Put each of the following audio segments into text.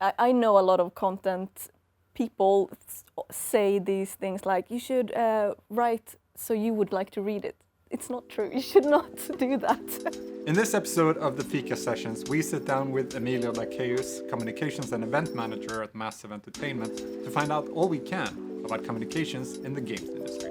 I know a lot of content people say these things like, you should write so you would like to read it. It's not true. You should not do that. In this episode of the Fika Sessions, we sit down with Emilia, Drakeus, Communications and Event Manager at Massive Entertainment, to find out all we can about communications in the games industry.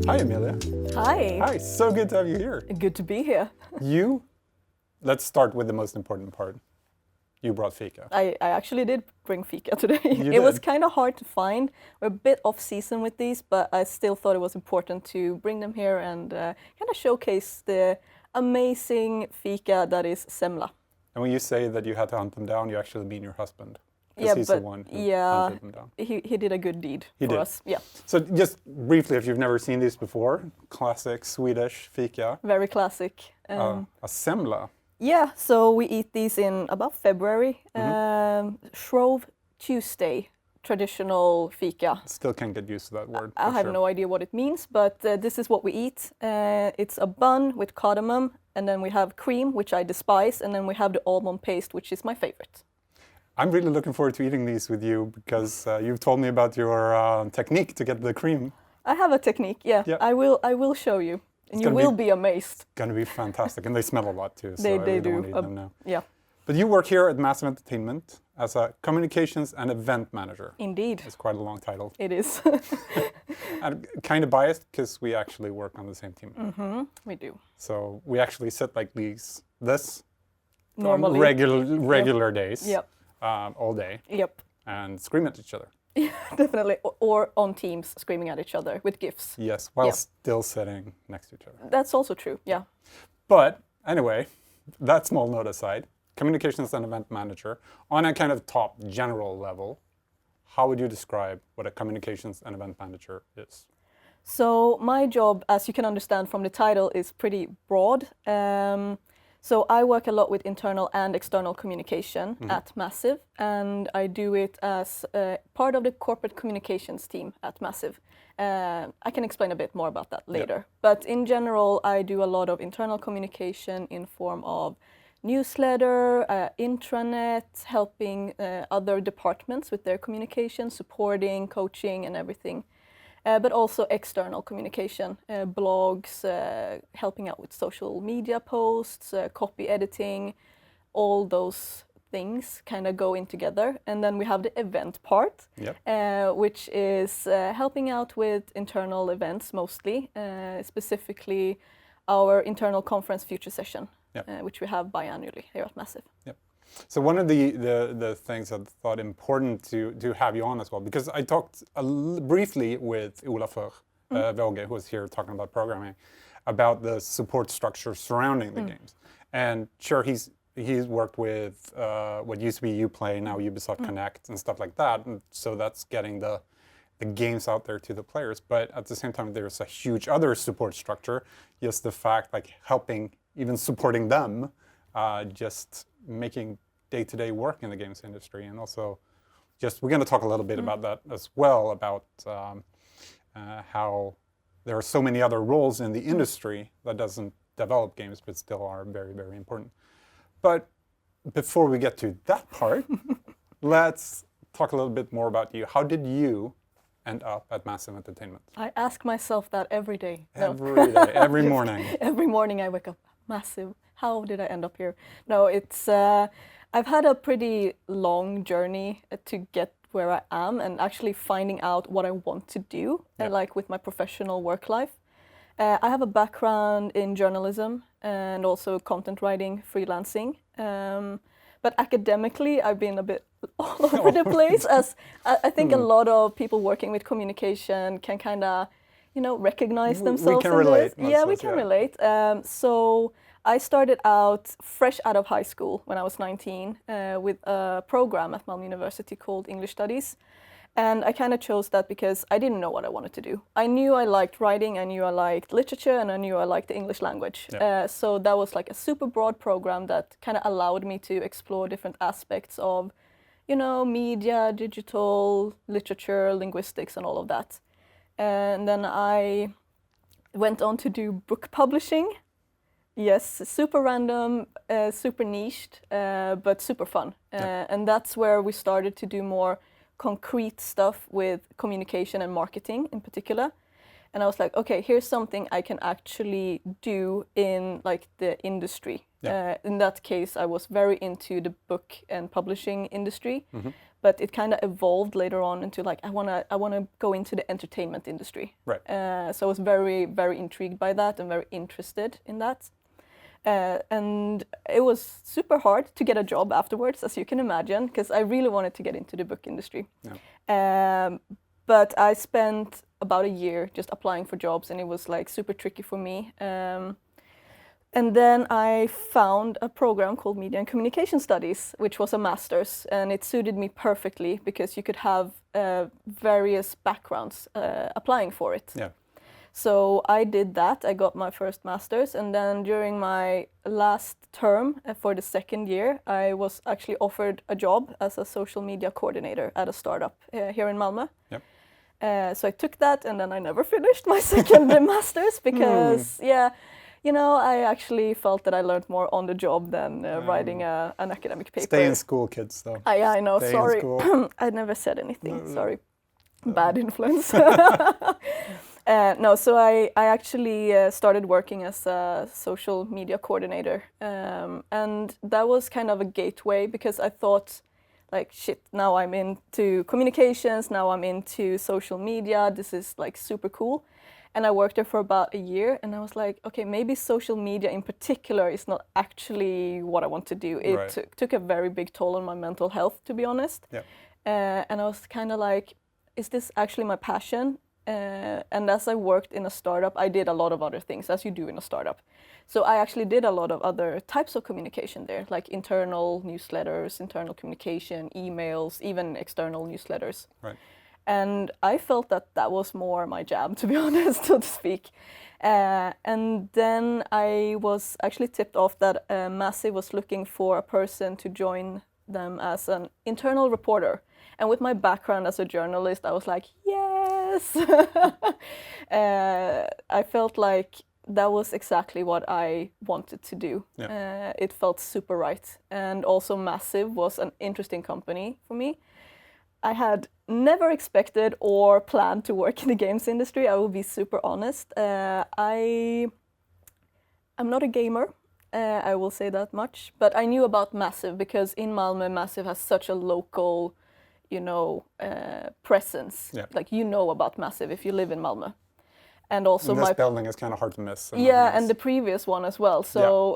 Hi, Amelia. Hi. Hi, so good to have you here. Good to be here. Let's start with the most important part. You brought Fika. I actually did bring Fika today. You It was did? kind of hard to find. We're a bit off season with these, but I still thought it was important to bring them here and kind of showcase the amazing Fika that is Semla. And when you say that you had to hunt them down, you actually mean your husband. Because Yeah, he's but the one who hunted them down. he did a good deed He for did. us. Yeah, So just briefly, if you've never seen these before, classic Swedish Fika, very classic. a semla. Yeah, so we eat these in about February. Shrove Tuesday, traditional Fika. Still can't get used to that word. I have no idea what it means, but this is what we eat. It's a bun with cardamom, and then we have cream, which I despise, and then we have the almond paste, which is my favorite. I'm really looking forward to eating these with you because you've told me about your technique to get the cream. I have a technique, yeah. Yep. I will show you, and you gonna will be- be amazed. It's going to be fantastic. And they smell a lot too, so They I really do. don't want to eat them now. Yeah, But you work here at Massive Entertainment as a communications and event manager. indeed, It's quite a long title. it is. I'm kind of biased because we actually work on the same team. We do. So we actually sit like this Normally. on regular days, Yep, all day, yep. and scream at each other. Definitely. Or on Teams, screaming at each other with GIFs. Yes, while Yep. still sitting next to each other. That's also true, yeah. But anyway, that small note aside, communications and event manager, on a kind of top general level, how would you describe what a communications and event manager is? So my job, as you can understand from the title, is pretty broad. So I work a lot with internal and external communication at Massive, and I do it as part of the corporate communications team at Massive. I can explain a bit more about that later. But in general, I do a lot of internal communication in form of newsletter, intranet, helping other departments with their communication, supporting, coaching, and everything. But also external communication, blogs, helping out with social media posts, copy editing, all those things kind of go in together. And then we have the event part, which is helping out with internal events mostly, specifically our internal conference Fika Session, which we have biannually here at Massive. Yep. So one of the things I thought important to have you on as well, because I talked briefly with Ubisoft, Våge, who was here talking about programming, about the support structure surrounding the games. And sure, he's worked with what used to be Uplay, now Ubisoft Connect and stuff like that. And so that's getting the games out there to the players. But at the same time, there's a huge other support structure, just the fact like helping, even supporting them, just making day-to-day work in the games industry. And also we're going to talk a little bit about that as well, about how there are so many other roles in the industry that doesn't develop games but still are very, very important. But before we get to that part, let's talk a little bit more about you. How did you end up at Massive Entertainment? I ask myself that every day. No. Every day, every morning. Every morning I wake up, Massive. How did I end up here? No, it's I've had a pretty long journey to get where I am and actually finding out what I want to do, like with my professional work life. I have a background in journalism and also content writing, freelancing. But academically, I've been a bit all over the place, as I think a lot of people working with communication can kind of, recognize themselves. We can relate. Yeah, we can relate. So I started out fresh out of high school when I was 19 with a program at Malmö University called English Studies. And I kind of chose that because I didn't know what I wanted to do. I knew I liked writing, I knew I liked literature, and I knew I liked the English language. So that was like a super broad program that kind of allowed me to explore different aspects of you know, media, digital, literature, linguistics, and all of that. And then I went on to do book publishing. Yes, super random, super niched, but super fun. And that's where we started to do more concrete stuff with communication and marketing in particular. And I was like, okay, here's something I can actually do in like the industry. In that case, I was very into the book and publishing industry, but it kind of evolved later on into like I wanna go into the entertainment industry. Right. So I was very, very intrigued by that and very interested in that. And it was super hard to get a job afterwards, as you can imagine, because I really wanted to get into the book industry. But I spent about a year just applying for jobs, and it was like super tricky for me. And then I found a program called Media and Communication Studies, which was a master's, and it suited me perfectly because you could have various backgrounds applying for it. Yeah. So I did that. I got my first master's, and then during my last term for the second year, I was actually offered a job as a social media coordinator at a startup here in Malmö. Yep. So I took that, and then I never finished my second master's because, you know, I actually felt that I learned more on the job than writing an academic paper. Stay in school, kids, though. I know, Stay sorry. in school. I never said anything, sorry. Bad influence. No, so I actually started working as a social media coordinator. And that was kind of a gateway because I thought, like, shit, now I'm into communications, now I'm into social media, this is like super cool. And I worked there for about a year, and I was like, okay, maybe social media in particular is not actually what I want to do. It took a very big toll on my mental health, to be honest. Yeah. And I was kind of like, is this actually my passion? And as I worked in a startup, I did a lot of other things, as you do in a startup. So I actually did a lot of other types of communication there, like internal newsletters, internal communication, emails, even external newsletters. Right. And I felt that that was more my jam, to be honest, so to speak. And then I was actually tipped off that Massive was looking for a person to join them as an internal reporter. And with my background as a journalist, I was like, yes! I felt like that was exactly what I wanted to do. Yeah. It felt super right. And also Massive was an interesting company for me. I had never expected or planned to work in the games industry, I will be super honest. I'm not a gamer, I will say that much, but I knew about Massive because in Malmö, Massive has such a local, you know, presence. Yeah. Like, you know about Massive if you live in Malmö. And also this building is kind of hard to miss. Yeah, and the previous one as well. So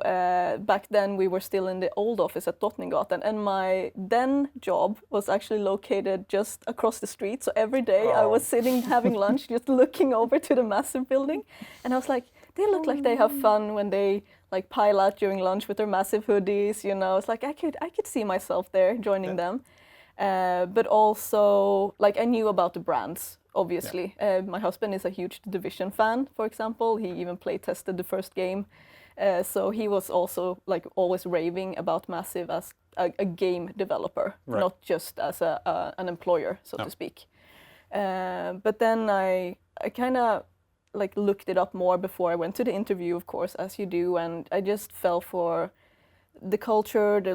back then we were still in the old office at Drottninggatan, and my then job was actually located just across the street. So every day I was sitting having lunch, just looking over to the Massive building, and I was like, they look like they have fun when they like pile out during lunch with their Massive hoodies. You know, it's like I could see myself there joining them, but also like I knew about the brands. Obviously, my husband is a huge Division fan, for example. He even play tested the first game. So he was also like always raving about Massive as a game developer, not just as an employer, so to speak. But then I kind of like looked it up more before I went to the interview, of course, as you do. And I just fell for the culture, the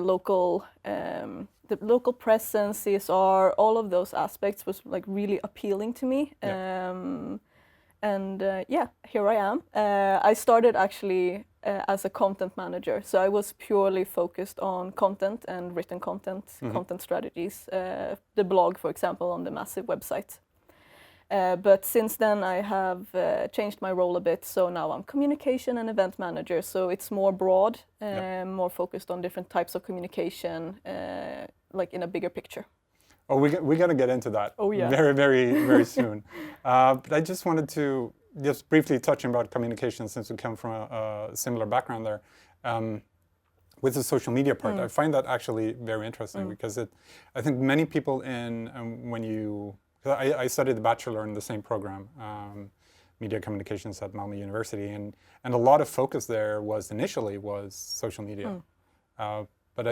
local presence, CSR, all of those aspects was like really appealing to me. Here I am. I started actually as a content manager, so I was purely focused on content and written content, content strategies, the blog, for example, on the Massive website. But since then I have changed my role a bit, so now I'm communication and event manager, so it's more broad, more focused on different types of communication, like in a bigger picture. Oh, we're going to get into that very, very, very soon. But I just wanted to just briefly touch about communication, since we come from a similar background there. With the social media part, I find that actually very interesting because I think many people I studied the bachelor in the same program, media communications at Malmö University, and a lot of focus there was initially social media. But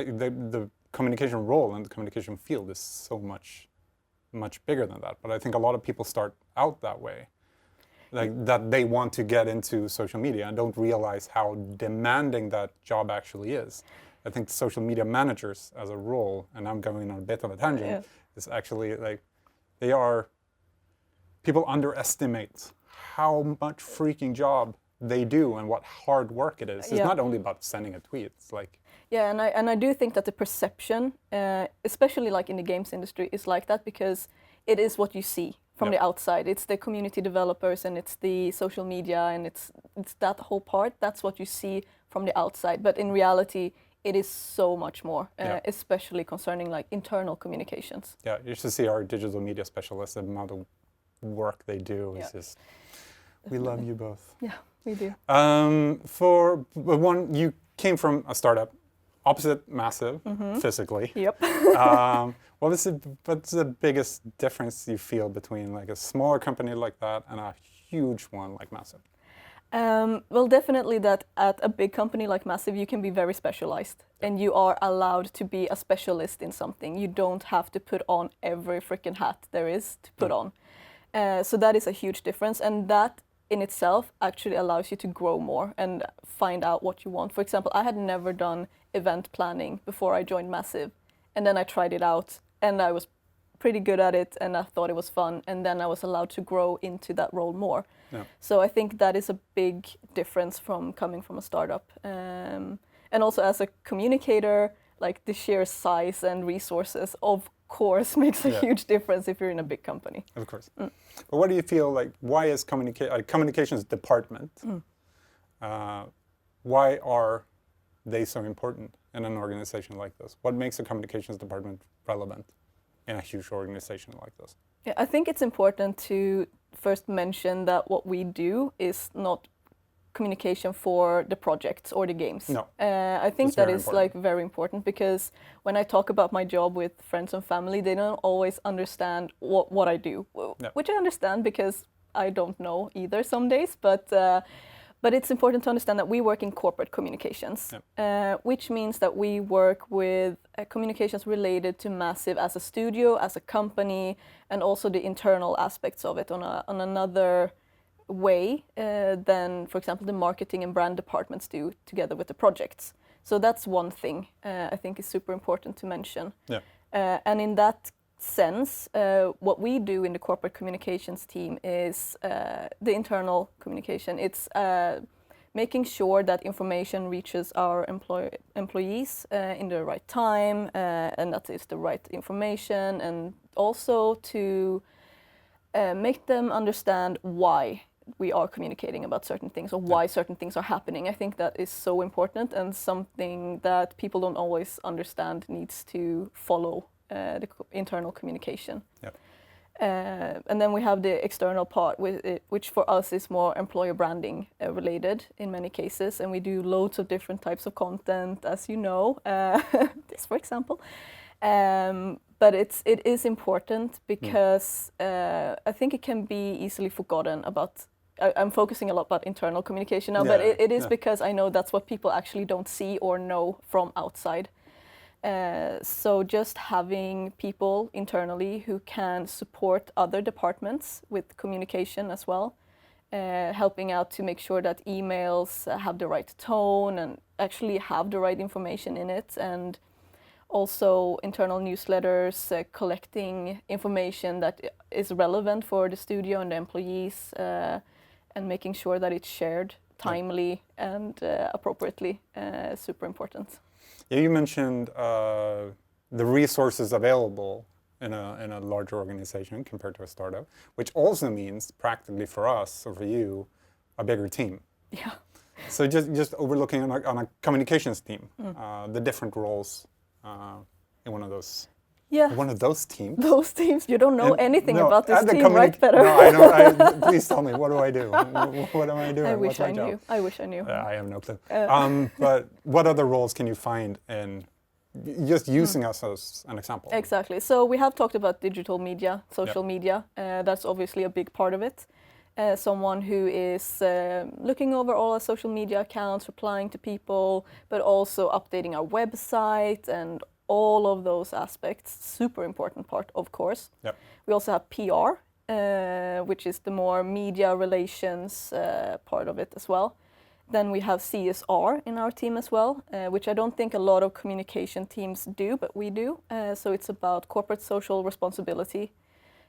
communication role in the communication field is so much bigger than that. But I think a lot of people start out that way, like that they want to get into social media and don't realize how demanding that job actually is. I think social media managers as a role, and I'm going on a bit of a tangent, is actually like people underestimate how much freaking job they do and what hard work it is. It's not only about sending a tweet. It's like and I do think that the perception, especially like in the games industry, is like that because it is what you see from the outside. It's the community developers and it's the social media and it's that whole part. That's what you see from the outside. But in reality, it is so much more, especially concerning like internal communications. Yeah, you should see our digital media specialists, the amount of work they do. It's just, we love you both. Yeah, we do. You came from a startup, opposite massive, physically. Yep. What's the biggest difference you feel between like a smaller company like that and a huge one like massive? Well, definitely that at a big company like Massive, you can be very specialized and you are allowed to be a specialist in something. You don't have to put on every freaking hat there is to put on. So that is a huge difference, and that in itself actually allows you to grow more and find out what you want. For example, I had never done event planning before I joined Massive, and then I tried it out and I was pretty good at it and I thought it was fun, and then I was allowed to grow into that role more. Yeah. So I think that is a big difference from coming from a startup. And also as a communicator, like the sheer size and resources of course makes a huge difference if you're in a big company. Of course. But what do you feel like, why is communications department, why are they so important in an organization like this? What makes a communications department relevant in a huge organization like this? Yeah, I think it's important to first mention that what we do is not communication for the projects or the games. No. I think that is like very important, because when I talk about my job with friends and family, they don't always understand what I do, which I understand because I don't know either some days, but it's important to understand that we work in corporate communications, which means that we work with communications related to Massive as a studio, as a company, and also the internal aspects of it on another way than, for example, the marketing and brand departments do together with the projects. So that's one thing I think is super important to mention. And in that sense, what we do in the corporate communications team is the internal communication. It's making sure that information reaches our employees in the right time, and that is the right information, and also to make them understand why we are communicating about certain things or why certain things are happening. I think that is so important and something that people don't always understand needs to follow the internal communication. And then we have the external part, which for us is more employer branding related in many cases, and we do loads of different types of content, as you know, this for example. But it is important because I think it can be easily forgotten about. I'm focusing a lot about internal communication now, but it is because I know that's what people actually don't see or know from outside. So just having people internally who can support other departments with communication as well, helping out to make sure that emails have the right tone and actually have the right information in it, and also internal newsletters, collecting information that is relevant for the studio and the employees, and making sure that it's shared timely and appropriately, super important. Yeah, you mentioned the resources available in a larger organization compared to a startup, which also means practically for us or for you, a bigger team. Yeah. So just overlooking on a communications team, the different roles in one of those. Yeah. One of those teams. Those teams. You don't know anything about this team, right, Peter? No, I don't. Please tell me. What do I do? What am I doing? I wish What's my I knew. job? I wish I knew. I have no clue. But what other roles can you find in just using us as an example? Exactly. So we have talked about digital media, social media. That's obviously a big part of it. Someone who is looking over all our social media accounts, replying to people, but also updating our website and all of those aspects, super important part, of course. Yep. We also have PR, which is the more media relations part of it as well. Then we have CSR in our team as well, which I don't think a lot of communication teams do, but we do. So it's about corporate social responsibility.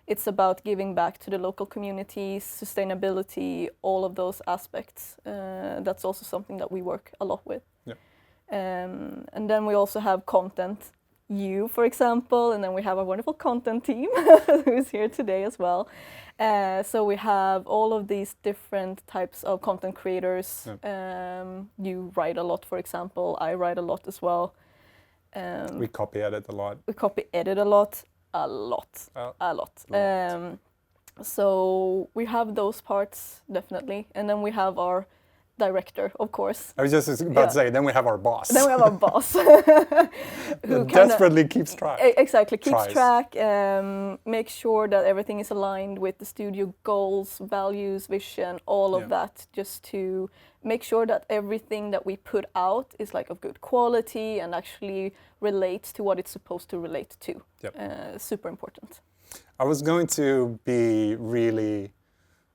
It's about giving back to the local communities, sustainability, all of those aspects. That's also something that we work a lot with. Yeah. And then we also have content, you, for example, and then we have a wonderful content team who is here today as well. So we have all of these different types of content creators. Yeah. You write a lot, for example. I write a lot as well. We copy edit a lot. We copy edit a lot. A lot. So we have those parts, definitely. And then we have our director, of course. I was just about to say, then we have our boss. Then we have our boss. Who desperately keeps track. Exactly, keeps track, makes sure that everything is aligned with the studio goals, values, vision, all of that, just to make sure that everything that we put out is like of good quality and actually relates to what it's supposed to relate to. Yep. Super important. I was going to be really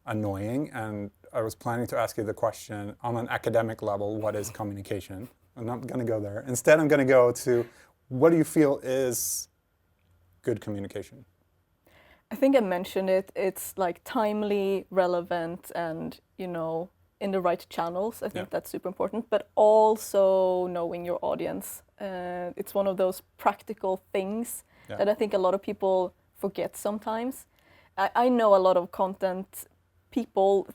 annoying, and I was planning to ask you the question on an academic level, what is communication? I'm not going to go there. Instead, I'm going to go to, what do you feel is good communication? I think I mentioned it. It's like timely, relevant, and, in the right channels. I think that's super important, but also knowing your audience. It's one of those practical things that I think a lot of people forget sometimes. I know a lot of content people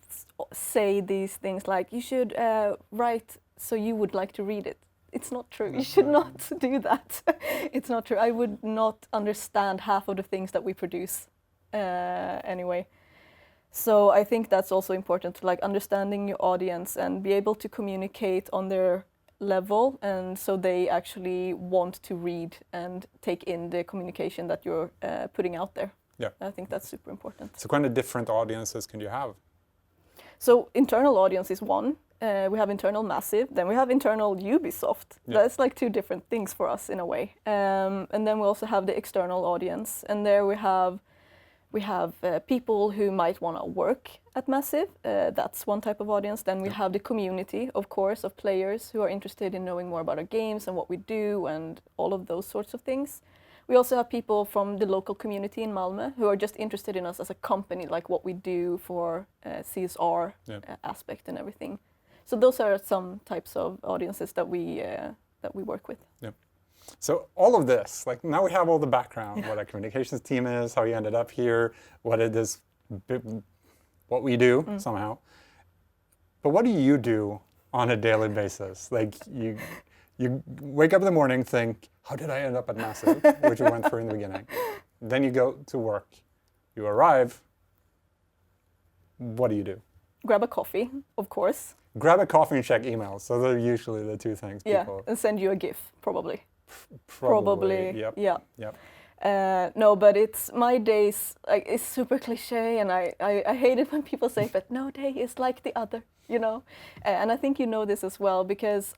say these things like, you should write so you would like to read it. It's not true. You should not do that. It's not true. I would not understand half of the things that we produce anyway. So I think that's also important, to understanding your audience and be able to communicate on their level, and so they actually want to read and take in the communication that you're putting out there. Yeah. I think that's super important. So kind of different audiences can you have? So internal audience is one. We have internal Massive, then we have internal Ubisoft. Yeah. That's like two different things for us in a way. And then we also have the external audience, and there we have people who might want to work at Massive. That's one type of audience. Then we have the community, of course, of players who are interested in knowing more about our games and what we do and all of those sorts of things. We also have people from the local community in Malmö who are just interested in us as a company, like what we do for CSR aspect and everything. So those are some types of audiences that we work with. Yeah. So all of this, now we have all the background, what our communications team is, how you ended up here, what it is, what we do somehow. But what do you do on a daily basis? You wake up in the morning, think, how did I end up at Massive, which we went through in the beginning. Then you go to work, you arrive. What do you do? Grab a coffee, of course. Grab a coffee and check emails. So they're usually the two things people... Yeah, and send you a GIF, probably. Probably. Yep. Yeah. Yep. No, but it's my days, it's super cliche, and I hate it when people say, but no day is like the other, And I think you know this as well, because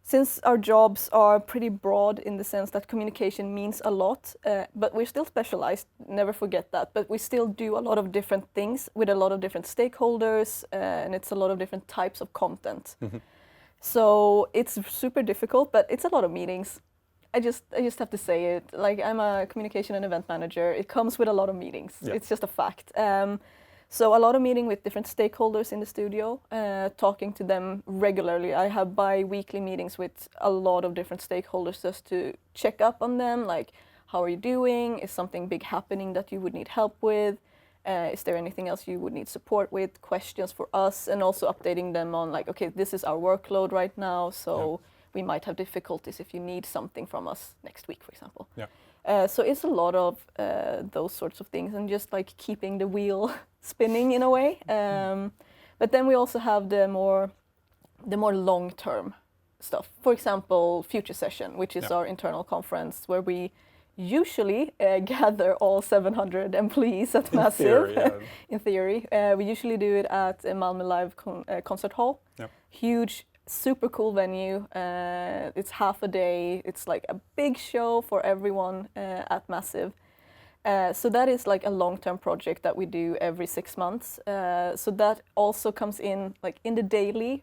since our jobs are pretty broad in the sense that communication means a lot, but we're still specialized, never forget that, but we still do a lot of different things with a lot of different stakeholders, and it's a lot of different types of content. Mm-hmm. So it's super difficult, but it's a lot of meetings. I just have to say it. I'm a communication and event manager. It comes with a lot of meetings. Yeah. It's just a fact. So a lot of meeting with different stakeholders in the studio, talking to them regularly. I have bi-weekly meetings with a lot of different stakeholders just to check up on them, how are you doing? Is something big happening that you would need help with? Is there anything else you would need support with? Questions for us, and also updating them on okay, this is our workload right now, so we might have difficulties if you need something from us next week, for example. Yeah. So it's a lot of those sorts of things, and just keeping the wheel spinning in a way. But then we also have the more long-term stuff. For example, Fika Session, which is our internal conference where we usually gather all 700 employees at Massive. In theory. We usually do it at Malmö Live concert hall. Yep. Huge super cool venue. It's half a day. It's like a big show for everyone at Massive. So that is like a long-term project that we do every 6 months. So that also comes in like in the daily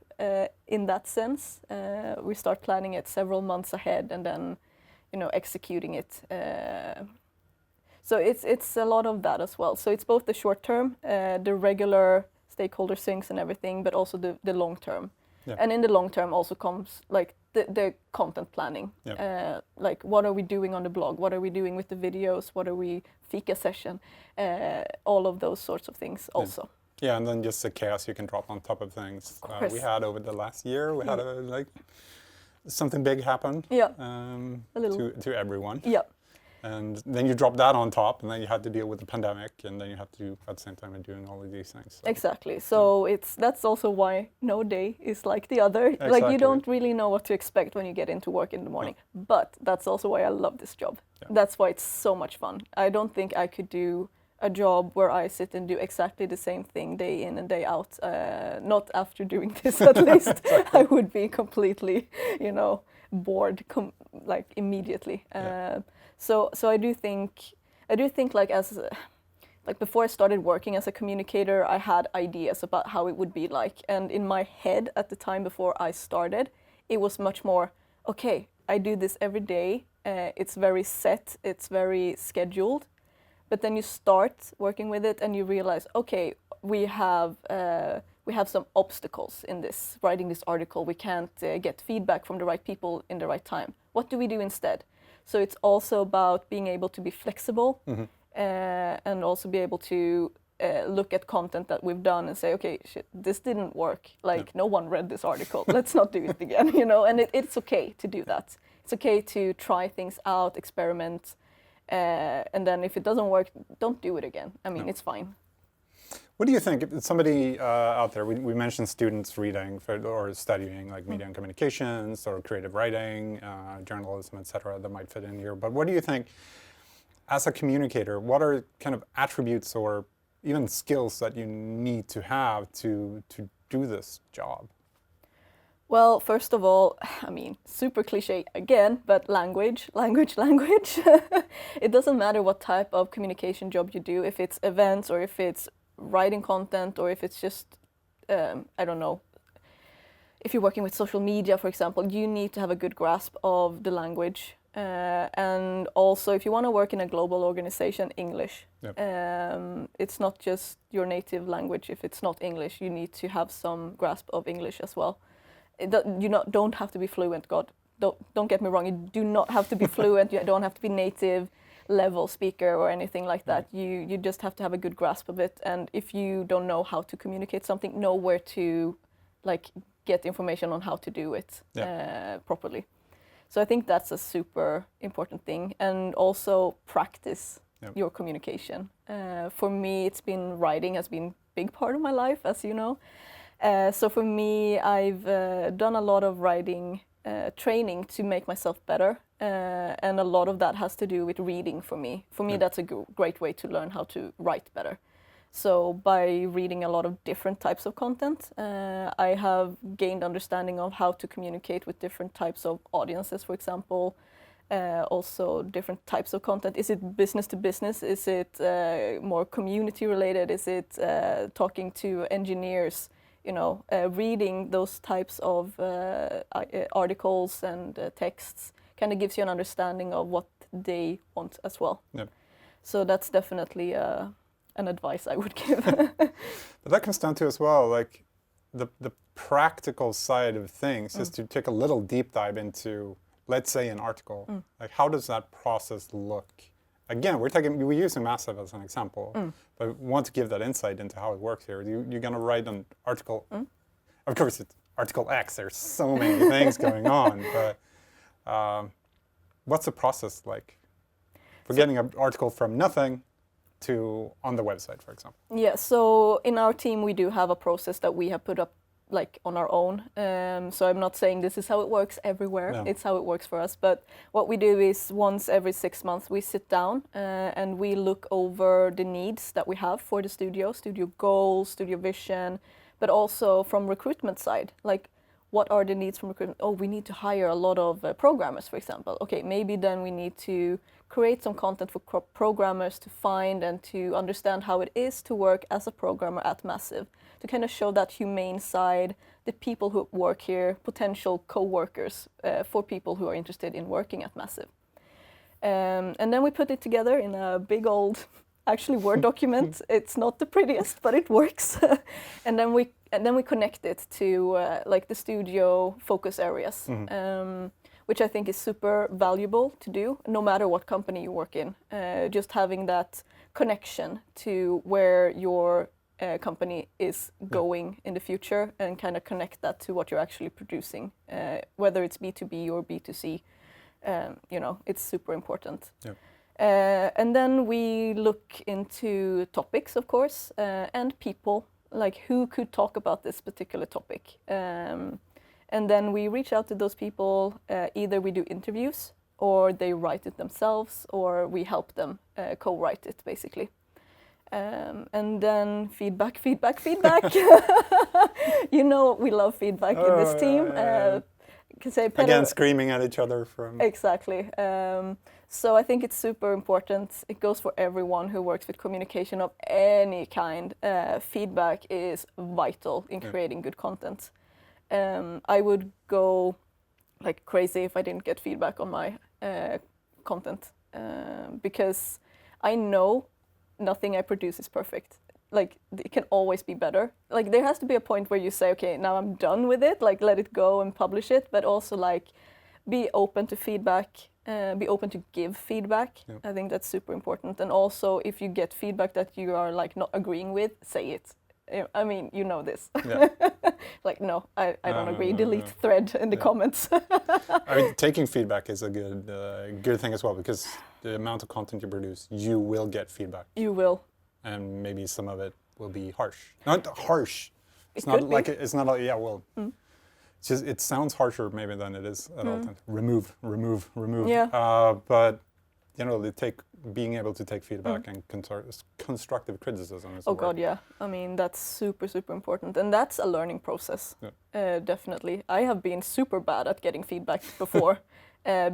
in that sense. We start planning it several months ahead and then, executing it. So it's a lot of that as well. So it's both the short term, the regular stakeholder syncs and everything, but also the long term. Yeah. And in the long term also comes like the content planning. Yeah. Like what are we doing on the blog? What are we doing with the videos? What are we Fika session? All of those sorts of things also. Yeah, and then just the chaos you can drop on top of things. We had over the last year, we had something big happen. Yeah. A little. To everyone. Yeah. And then you drop that on top, and then you had to deal with the pandemic, and then you had to, at the same time, doing all of these things. So. Exactly. So that's also why no day is like the other. Exactly. Like you don't really know what to expect when you get into work in the morning. No. But that's also why I love this job. Yeah. That's why it's so much fun. I don't think I could do a job where I sit and do exactly the same thing day in and day out. Not after doing this, at least. Exactly. I would be completely, bored, like immediately. Yeah. So I do think like before I started working as a communicator, I had ideas about how it would be like. And in my head at the time before I started, it was much more, okay, I do this every day. It's very set, it's very scheduled. But then you start working with it and you realize, okay, we have some obstacles in this, writing this article. We can't get feedback from the right people in the right time. What do we do instead? So it's also about being able to be flexible and also be able to look at content that we've done and say, okay, shit, this didn't work. Like no one read this article. Let's not do it again, And it's okay to do that. It's okay to try things out, experiment, and then if it doesn't work, don't do it again. I mean, it's fine. What do you think? If somebody out there, we mentioned students reading or studying like media and communications or creative writing, journalism, etc. that might fit in here. But what do you think, as a communicator, what are kind of attributes or even skills that you need to have to do this job? Well, first of all, I mean, super cliche again, but language. It doesn't matter what type of communication job you do, if it's events or if it's writing content or if it's just, I don't know, if you're working with social media, for example, you need to have a good grasp of the language. And also, if you want to work in a global organization, English. Yep. It's not just your native language. If it's not English, you need to have some grasp of English as well. You don't have to be fluent. God, don't get me wrong. You do not have to be fluent. You don't have to be native level speaker or anything like that. You just have to have a good grasp of it. And if you don't know how to communicate something, know where to like get information on how to do it properly. So I think that's a super important thing. And also practice your communication. For me, it's been writing has been a big part of my life, as you know. So for me, I've done a lot of writing training to make myself better. And a lot of that has to do with reading for me. For me, that's a great way to learn how to write better. So by reading a lot of different types of content, I have gained understanding of how to communicate with different types of audiences, for example. Also different types of content. Is it business to business? Is it more community related? Is it talking to engineers? Reading those types of articles and texts kind of gives you an understanding of what they want as well. Yep. So that's definitely an advice I would give. But that comes down to as well, like the practical side of things is to take a little deep dive into, let's say, an article. Like, how does that process look? Again, we're using Massive as an example, but we want to give that insight into how it works here. You're going to write an article. Of course, it's article X. There's so many things going on, but what's the process like for getting an article from nothing to on the website, for example? Yeah, so in our team, we do have a process that we have put up like on our own. So I'm not saying this is how it works everywhere. No. It's how it works for us. But what we do is once every 6 months, we sit down and we look over the needs that we have for the studio goals, studio vision, but also from recruitment side. Like, what are the needs from recruitment? Oh, we need to hire a lot of programmers, for example. Okay, maybe then we need to create some content for programmers to find and to understand how it is to work as a programmer at Massive, to kind of show that humane side, the people who work here, potential co-workers for people who are interested in working at Massive. And then we put it together in a big old, actually Word document. It's not the prettiest, but it works. And then we connect it to like the studio focus areas, which I think is super valuable to do, no matter what company you work in. Just having that connection to where your company is going in the future, and kind of connect that to what you're actually producing, whether it's B2B or B2C. You know, it's super important. And then we look into topics, of course, and people, like who could talk about this particular topic. And then we reach out to those people, either we do interviews, or they write it themselves, or we help them co-write it, basically. And then feedback. You know, we love feedback in this team. Again, screaming at each other from... Exactly. So I think it's super important. It goes for everyone who works with communication of any kind. Feedback is vital in creating good content. I would go like crazy if I didn't get feedback on my content, because I know nothing I produce is perfect. Like, it can always be better. Like, there has to be a point where you say, okay, now I'm done with it, like let it go and publish it, but also like be open to feedback, be open to give feedback. I think that's super important. And also, if you get feedback that you are like not agreeing with, say it. I mean, you know this. Like, no, I don't agree. Delete thread in the comments. I mean, taking feedback is a good thing as well, because the amount of content you produce, you will get feedback. You will. And maybe some of it will be harsh. Not harsh. It's not like it's not like, yeah, well, it's just, it sounds harsher maybe than it is at all times. Remove. Yeah. But you know, being able to take feedback and constructive criticism is God, yeah. I mean, that's super, super important. And that's a learning process, definitely. I have been super bad at getting feedback before,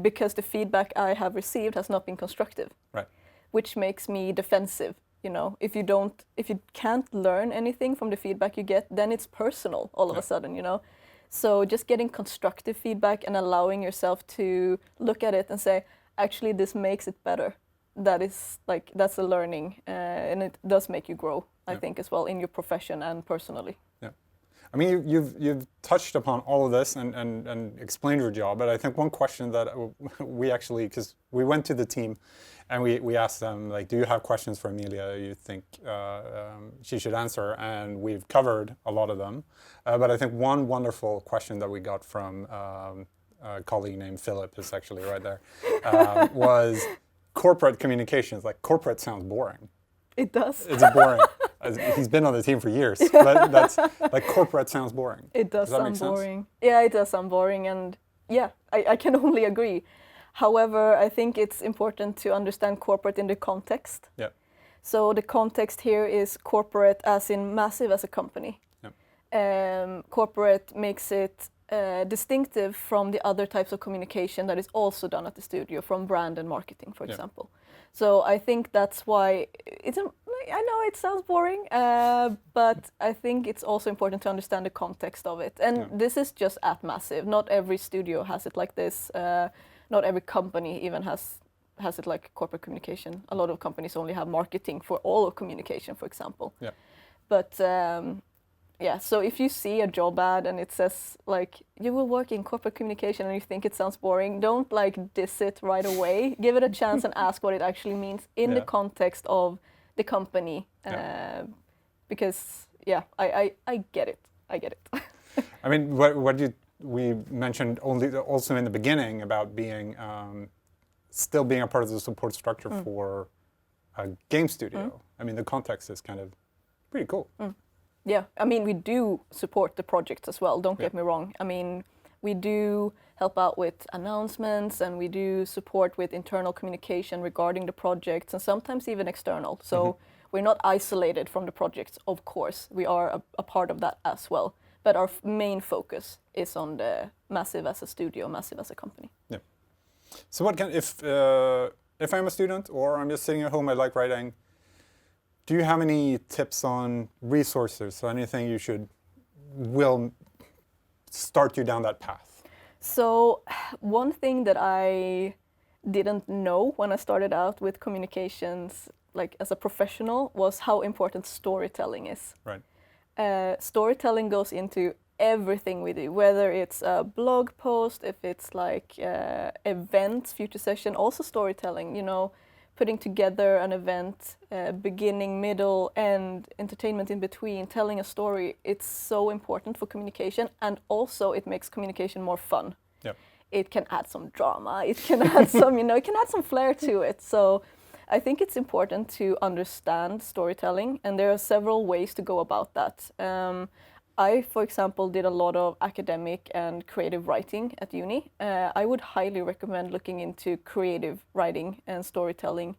because the feedback I have received has not been constructive. Right. Which makes me defensive. You know, if you can't learn anything from the feedback you get, then it's personal all of a sudden, you know. So just getting constructive feedback and allowing yourself to look at it and say, actually, this makes it better. That's a learning, and it does make you grow, I think, as well in your profession and personally. Yeah, I mean, you've touched upon all of this and explained your job, but I think one question that we actually, because we went to the team and we asked them, like, do you have questions for Amelia you think she should answer? And we've covered a lot of them, but I think one wonderful question that we got from a colleague named Philip, is actually right there, was corporate communications. Like, corporate sounds boring. It does. It's boring. He's been on the team for years, but that's like, corporate sounds boring. It does sound boring. Yeah, it does sound boring, and yeah, I can only agree. However, I think it's important to understand corporate in the context. Yeah. So the context here is corporate as in Massive as a company. Yeah. Corporate makes it distinctive from the other types of communication that is also done at the studio, from brand and marketing, for example. So I think that's why I know it sounds boring, but I think it's also important to understand the context of it. And this is just at Massive. Not every studio has it like this. Not every company even has it like corporate communication. A lot of companies only have marketing for all of communication, for example. Yeah. But yeah, so if you see a job ad and it says like, you will work in corporate communication, and you think it sounds boring, don't like diss it right away. Give it a chance and ask what it actually means in the context of the company. Because I get it. I mean, we mentioned also in the beginning about being still being a part of the support structure for a game studio. I mean, the context is kind of pretty cool. Yeah, I mean, we do support the projects as well, don't get me wrong. I mean, we do help out with announcements, and we do support with internal communication regarding the projects, and sometimes even external. So we're not isolated from the projects, of course. We are a part of that as well. but our main focus is on the Massive as a studio, Massive as a company. Yeah. So what can, if I'm a student or I'm just sitting at home, I like writing, do you have any tips on resources? So anything will start you down that path? So one thing that I didn't know when I started out with communications, like as a professional, was how important storytelling is. Right. Storytelling goes into everything we do, whether it's a blog post, if it's like events, future session, also storytelling, putting together an event, beginning, middle, and entertainment in between, telling a story. It's so important for communication, and also it makes communication more fun. Yep. It can add some drama, it can add some, it can add some flair to it. So I think it's important to understand storytelling, and there are several ways to go about that. I, for example, did a lot of academic and creative writing at uni. I would highly recommend looking into creative writing and storytelling,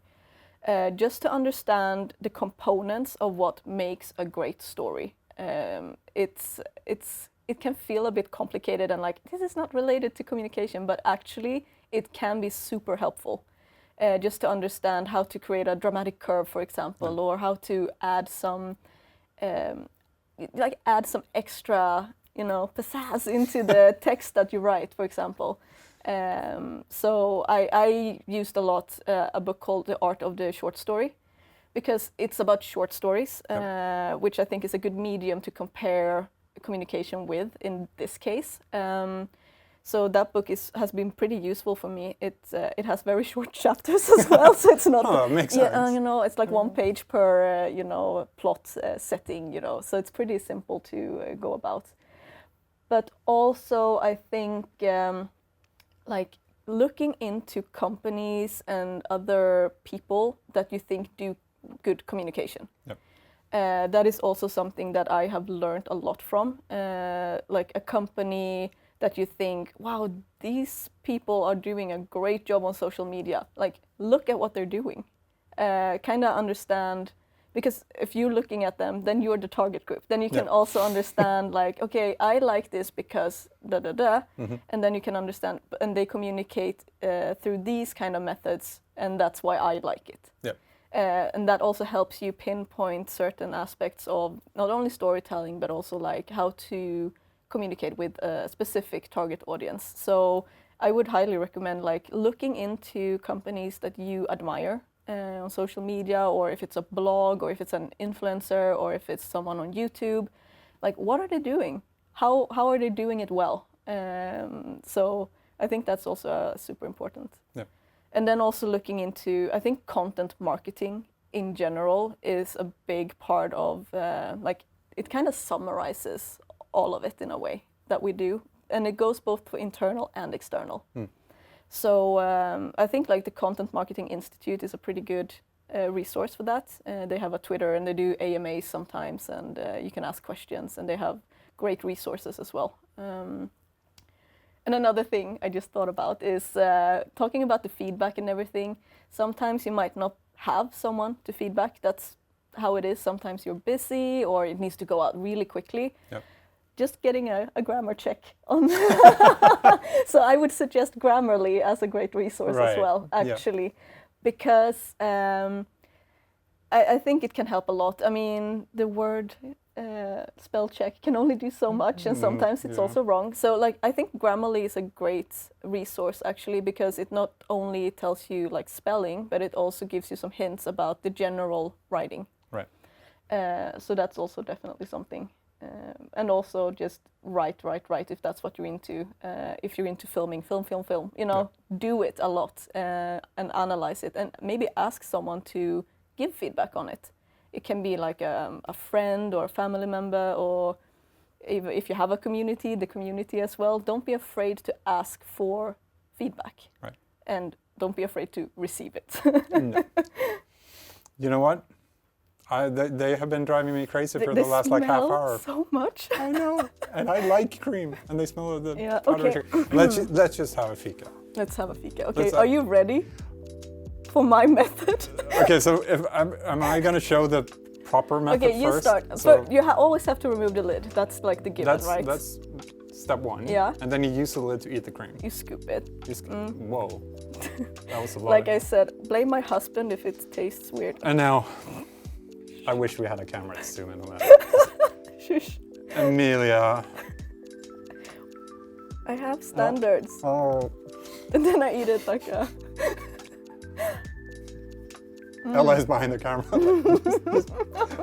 just to understand the components of what makes a great story. It can feel a bit complicated and like, this is not related to communication, but actually it can be super helpful. Just to understand how to create a dramatic curve, for example, or how to add some extra, pizzazz into the text that you write, for example. So I used a lot a book called The Art of the Short Story, because it's about short stories, which I think is a good medium to compare communication with in this case. So that book has been pretty useful for me. It has very short chapters as well, so it's not. Makes sense. It's like 1 page per plot setting. So it's pretty simple to go about. But also, I think like looking into companies and other people that you think do good communication. Yep. That is also something that I have learned a lot from. Like a company that you think, wow, these people are doing a great job on social media. Like, look at what they're doing. Kind of understand, because if you're looking at them, then you're the target group. Then you can also understand, like, okay, I like this because and then you can understand, and they communicate through these kind of methods, and that's why I like it. Yeah. And that also helps you pinpoint certain aspects of not only storytelling, but also like how to communicate with a specific target audience. So I would highly recommend like looking into companies that you admire on social media, or if it's a blog, or if it's an influencer, or if it's someone on YouTube. Like, what are they doing? How are they doing it well? So I think that's also super important. Yeah. And then also looking into, I think content marketing in general is a big part of, like, it kind of summarizes all of it in a way that we do. And it goes both for internal and external. So I think like the Content Marketing Institute is a pretty good resource for that. They have a Twitter and they do AMAs sometimes, and you can ask questions, and they have great resources as well. And another thing I just thought about is talking about the feedback and everything. Sometimes you might not have someone to feedback. That's how it is. Sometimes you're busy or it needs to go out really quickly. Yep. Just getting a grammar check on. So I would suggest Grammarly as a great resource as well, actually, because I think it can help a lot. I mean, the word spell check can only do so much, and sometimes it's also wrong. So like, I think Grammarly is a great resource actually, because it not only tells you like spelling, but it also gives you some hints about the general writing. Right. So that's also definitely something. And also just write if that's what you're into. If you're into filming, film, do it a lot and analyze it, and maybe ask someone to give feedback on it. It can be like a friend or a family member, or if you have a community, the community as well. Don't be afraid to ask for feedback. Right. And don't be afraid to receive it. No. You know what? They have been driving me crazy for the last like half hour. So much. I know, and I like cream, and they smell the. Yeah. Okay. Let's just have a fika. Let's have a fika. Okay. Are you ready for my method? Okay. So am I going to show the proper method Okay, you first. start. So But you always have to remove the lid. That's like the given, right? That's step one. Yeah. And then you use the lid to eat the cream. You scoop it. Whoa. That was a lot. Like I said, blame my husband if it tastes weird. And now, I wish we had a camera to zoom in on that. Shush. Emilia. I have standards. Oh. And then I eat it like a... Ella is behind the camera. Just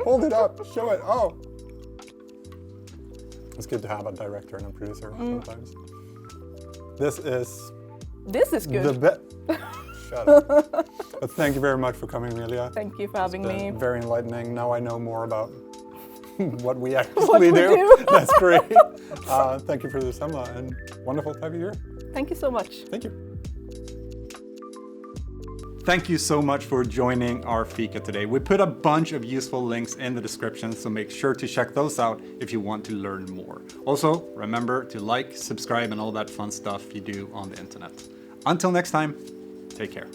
hold it up, show it. Oh. It's good to have a director and a producer sometimes. This is good. the best. Shut up. But thank you very much for coming, Amelia. Thank you for having It's me. been very enlightening. Now I know more about what we actually do. That's great. Thank you for this, Emma, and wonderful to have you here. Thank you so much. Thank you. Thank you so much for joining our Fika today. We put a bunch of useful links in the description, so make sure to check those out if you want to learn more. Also, remember to like, subscribe, and all that fun stuff you do on the internet. Until next time, take care.